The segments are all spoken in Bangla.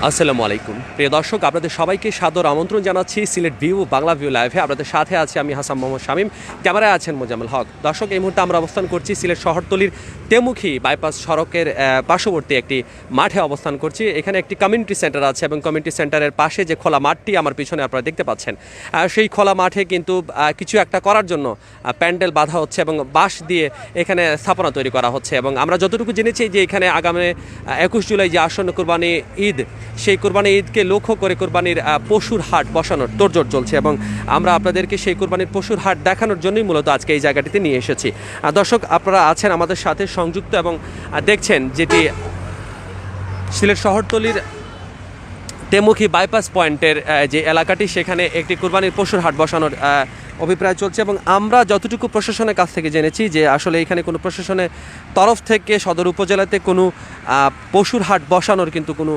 আসসালামু আলাইকুম প্রিয় দর্শক, আপনাদের সবাইকে সাদর আমন্ত্রণ জানাচ্ছি সিলেট ভিউ বাংলা ভিউ লাইভে। আপনাদের সাথে আছি আমি হাসান মোহাম্মদ শামীম, ক্যামেরায় আছেন মোজাম্মেল হক। দর্শক, এই মুহূর্তে আমরা অবস্থান করছি সিলেট শহরতলির তেমুখী বাইপাস সড়কের পার্শ্ববর্তী একটি মাঠে অবস্থান করছি। এখানে একটি কমিউনিটি সেন্টার আছে এবং কমিউনিটি সেন্টারের পাশে যে খোলা মাঠটি আমার পিছনে আপনারা দেখতে পাচ্ছেন, সেই খোলা মাঠে কিন্তু কিছু একটা করার জন্য প্যান্ডেল বাঁধা হচ্ছে এবং বাঁশ দিয়ে এখানে স্থাপনা তৈরি করা হচ্ছে। এবং আমরা যতটুকু জেনেছি যে এখানে আগামী 21 জুলাই যে আসন্ন কোরবানি ঈদ, সেই কোরবানি ঈদকে লক্ষ্য করে কোরবানির পশুর হাট বসানোর তোড়জোড় চলছে এবং আমরা আপনাদেরকে সেই কোরবানির পশুর হাট দেখানোর জন্যই মূলত আজকে এই জায়গাটিতে নিয়ে এসেছি। দর্শক, আপনারা আছেন আমাদের সাথে সংযুক্ত এবং দেখছেন যেটি সিলেট শহরতলির তেমুখী বাইপাস পয়েন্টের যে এলাকাটি, সেখানে একটি কোরবানির পশুর হাট বসানোর অভিপ্রায় চলছে। এবং আমরা যতটুকু প্রশাসনের কাছ থেকে জেনেছি যে আসলে এখানে কোনো প্রশাসনের তরফ থেকে সদর উপজেলাতে কোনো পশুর হাট বসানোর কিন্তু কোনো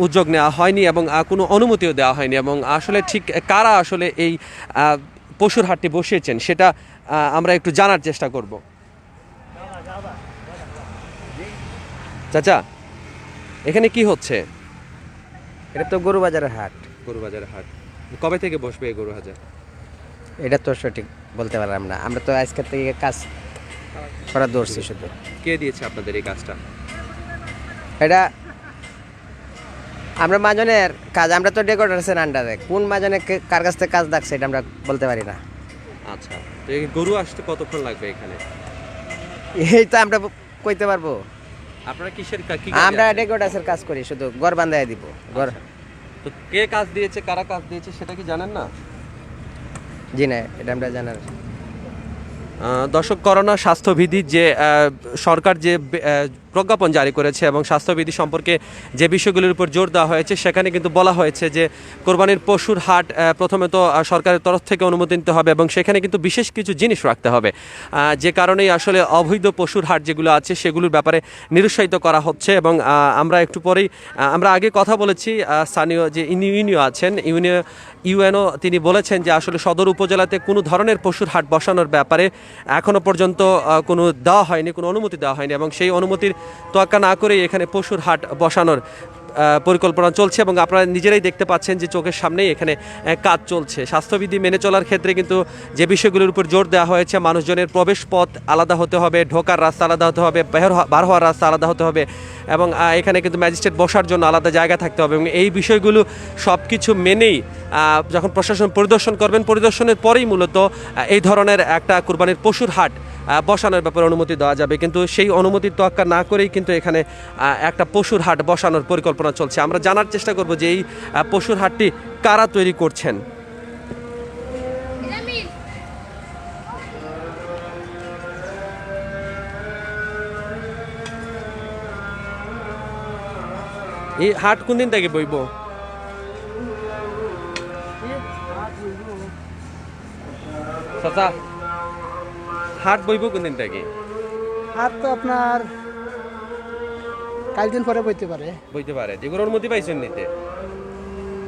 উদ্যোগ নেওয়া হয়নি এবং কোনো অনুমতিও দেওয়া হয়নি। এবং আসলে ঠিক কারা আসলে এই পশুর হাটটি বসিয়েছেন সেটা আমরা একটু জানার চেষ্টা করব। চাচা, এখানে কি হচ্ছে? এটা তো গরু বাজারের হাট। গরু বাজারের হাট কবে থেকে বসবে এই গরু হাজার? এটা তো সঠিক বলতে পারলাম না, আমরা তো আজকের থেকে কাজ করা ধরছি। শুধু কে দিয়েছে আপনাদের এই কাজটা? এটা আমরা মাজনের কাজ, আমরা তো ডেকোরেশন আন্ডারে, কোন মাজনে কার কাছ থেকে কাজ ডাকছে এটা আমরা বলতে পারি না। আচ্ছা, তো এই গরু আসতে কতক্ষণ লাগবে এখানে? এই তো আমরা কইতে পারবো। আপনারা কিসের কি আমরা ডেকোরেশনের কাজ করি, শুধু ঘর বান্ধায় দিব ঘর। তো কে কাজ দিয়েছে, কারা কাজ দিয়েছে সেটা কি জানেন না? জি না, এটা আমরা জানার। দর্শক, করোনা স্বাস্থ্যবিধি যে সরকার যে প্রজ্ঞাপন জারি করেছে এবং স্বাস্থ্যবিধি সম্পর্কে যে বিষয়গুলির উপর জোর দেওয়া হয়েছে, সেখানে কিন্তু বলা হয়েছে যে কোরবানির পশুর হাট প্রথমে তো সরকারের তরফ থেকে অনুমতি নিতে হবে এবং সেখানে কিন্তু বিশেষ কিছু জিনিস রাখতে হবে, যে কারণেই আসলে অবৈধ পশুর হাট যেগুলো আছে সেগুলোর ব্যাপারে নিরুৎসাহিত করা হচ্ছে। এবং আমরা একটু পরেই আমরা আগে কথা বলেছি স্থানীয় যে ইউনিও আছেন, ইউএনও তিনি বলেছেন যে আসলে সদর উপজেলাতে কোনো ধরনের পশুর হাট বসানোর ব্যাপারে এখনও পর্যন্ত কোনো দেওয়া হয়নি, কোনো অনুমতি দেওয়া হয়নি এবং সেই অনুমতির তোয়াক্কা না করেই এখানে পশুর হাট বসানোর পরিকল্পনা চলছে। এবং আপনারা নিজেরাই দেখতে পাচ্ছেন যে চোখের সামনেই এখানে কাজ চলছে। স্বাস্থ্যবিধি মেনে চলার ক্ষেত্রে কিন্তু যে বিষয়গুলোর উপর জোর দেওয়া হয়েছে, মানুষজনের প্রবেশ পথ আলাদা হতে হবে, ঢোকার রাস্তা আলাদা হতে হবে, বার হওয়ার রাস্তা আলাদা হতে হবে এবং এখানে কিন্তু ম্যাজিস্ট্রেট বসার জন্য আলাদা জায়গা থাকতে হবে। এবং এই বিষয়গুলো সব কিছু মেনেই যখন প্রশাসন পরিদর্শন করবেন, পরিদর্শনের পরেই মূলত এই ধরনের একটা কুরবানির পশুর হাট বসানোর ব্যাপারে অনুমতি দেওয়া যাবে। কিন্তু সেই অনুমতির তোয়াক্কা না করেই কিন্তু এখানে একটা পশুর হাট বসানোর পরিকল্পনা চলছে। আমরা জানার চেষ্টা করব যে এই পশুর হাটটি কারা তৈরি করছেন। এই হাট কোন দিন থেকে বইব? চাচা, হাট বইব কোন দিন থেকে? হাট তো আপনার কাল দিন পরে বইতে পারে। বইতে পারে। যেগুলো অনুমতি পাইছেন নিতে?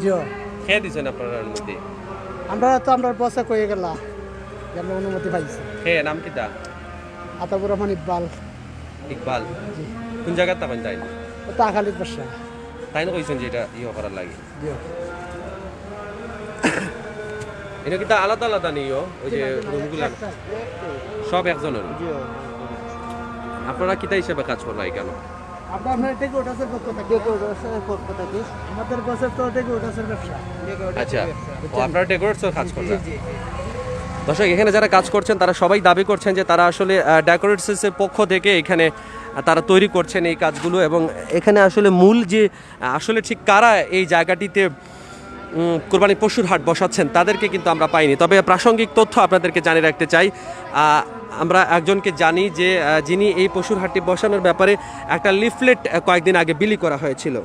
জিও খেয়ে দিচ্ছেন আপনারা অনুমতি? আমরা বসে কয়ে গেলাম যে আমরা অনুমতি পাইছি। খেয়ে নাম কি তা? আতাবুর রহমান ইকবাল। ইকবাল কোন জায়গার তখন তাই? ও তো আকালির বাসা। তাই না কইছেন যে এটা করার লাগে? জিও এটা কি তা আলাদা আলাদা নিও? ওই যে রুমগুলো সব একজনের? আপনারা কিতা হিসেবে কাজ করবেন কেন? আপনার ডেকোরেটরের পক্ষ থেকে আমাদের বসে তো ডেকোরেটরের ব্যবসা। আচ্ছা, ও আপনারা ডেকোরেটরের কাজ করবেন? দর্শক, এখানে যারা কাজ করছেন তারা সবাই দাবি করছেন যে তারা আসলে ডেকোরেটরসের পক্ষ থেকে এখানে তারা তৈরি করছেন এই কাজগুলো। এবং এখানে আসলে মূল যে আসলে ঠিক কারা এই জায়গাটিতে কোরবানি পশুর হাট বসাচ্ছেন তাদেরকে কিন্তু আমরা পাইনি। তবে প্রাসঙ্গিক তথ্য আপনাদেরকে জানিয়ে রাখতে চাই, আমরা একজনকে জানি যে যিনি এই পশুর হাটটি বসানোর ব্যাপারে একটা লিফলেট কয়েকদিন আগে বিলি করা হয়েছিল।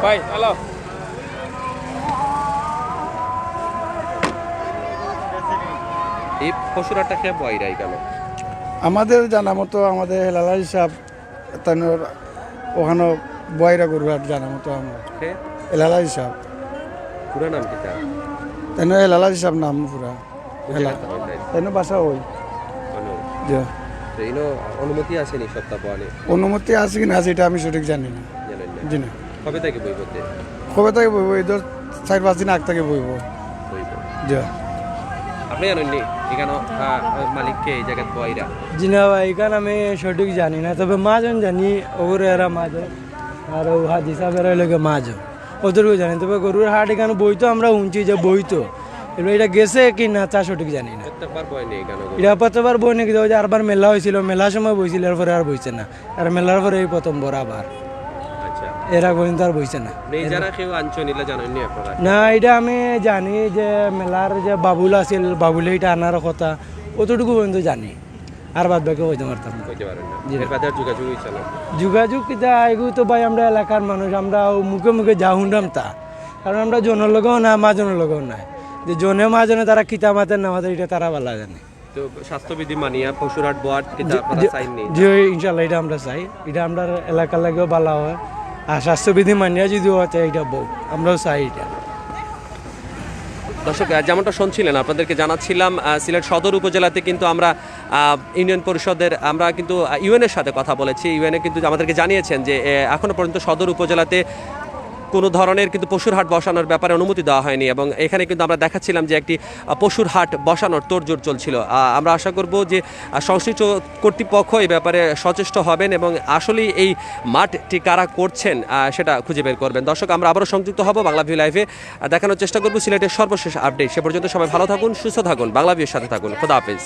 ভাই হ্যালো, এই পশুর হাটটা খেয়ে বয়রাই কেন? আমাদের জানা মতো আমাদের হেলালা হিসাব তানোর ওখানে বয়রা গরু হাট জানা মতো আমার খেয়ে হেলালা হিসাব পুরো নাম কি তার? তাই হেলালা হিসাব নাম পুরা হেলা তাই বাসা ওই যে এইনো অনুমতি আসেনি সপ্তাহ পরে অনুমতি আছে কিনা আছে এটা আমি সঠিক জানি না জানেন না? জি না কবে থেকে বই করতে কবে থেকে বইব এই ধর 4-5 দিন আগ থেকে বইব বইব? যে আপনি জানেননি এখানে মালিককে এই জায়গায় বয়রা? জি না ভাই এখানে আমি সঠিক জানি না, তবে মাজন জানি ওগুলো এরা মাজন আর ও হাজি সাহেবের লোকে মাজন ওদেরকেও জানি। তবে গরুর হাট এখানে বইতো আমরা শুনছি যে বইতো, এবার এটা গেছে কি না তা সঠিক জানি না। প্রত্যেকবার বই নেই কেন? এটা প্রত্যেকবার বই নাকি যে আরবার মেলা হয়েছিল, মেলার সময় বইছিল, এরপরে আর বইছে না। আর মেলার পরে এই প্রথম বড় আবার আচ্ছা, এর আগে পর্যন্ত আর বইছে না। এই যারা কেউ আনছো নিলে জানেননি আপনারা? না এটা আমি জানি যে মেলার যে বাবুল আছিল, বাবুল এটা আনার কথা অতটুকু পর্যন্ত জানি, আর বাদ বাকি হইতে পারতাম না। কইতে পারেন না? এর বাদে আর যোগাযোগ হইছে না? যোগাযোগ কিতা এগুলো তো ভাই আমরা এলাকার মানুষ, আমরা মুখে মুখে যা শুনলাম তা, কারণ আমরা জনের লগেও না মাজনের লগেও নাই, যে জনে মাজনে তারা কিতা মাতেন না মাতেন এটা তারা ভালো জানে। তো স্বাস্থ্যবিধি মানিয়া পশুরহাট বোয়ার্ড কিতা আপনারা চাইনি? যে ইনশাল্লাহ এটা আমরা চাই, এটা আমরা এলাকার লাগেও ভালো হয়, আর স্বাস্থ্যবিধি মানিয়া যদি হচ্ছে এটা বউ আমরাও চাই এটা। দর্শক যেমনটা শুনছিলেন আপনাদেরকে জানাচ্ছিলাম সিলেট সদর উপজেলাতে কিন্তু আমরা ইউনিয়ন পরিষদের আমরা কিন্তু ইউএনের সাথে কথা বলেছি। ইউএনএ কিন্তু আমাদেরকে জানিয়েছেন যে এখনো পর্যন্ত সদর উপজেলাতে কোনো ধরনের কিন্তু পশুর হাট বসানোর ব্যাপারে অনুমতি দেওয়া হয়নি, এবং এখানে কিন্তু আমরা দেখাচ্ছিলাম যে একটি পশুর হাট বসানোর তোড়জোড় চলছিল। আমরা আশা করব যে সংশ্লিষ্ট কর্তৃপক্ষ এই ব্যাপারে সচেষ্ট হবেন এবং আসলেই এই মাঠটি কারা করছেন সেটা খুঁজে বের করবেন। দর্শক আমরা আবারও সংযুক্ত হব বাংলাভিউ লাইভে, দেখানোর চেষ্টা করব সিলেটের সর্বশেষ আপডেট। সে পর্যন্ত সবাই ভালো থাকুন, সুস্থ থাকুন, বাংলাভিউর সাথে থাকুন। খোদা হাফেজ।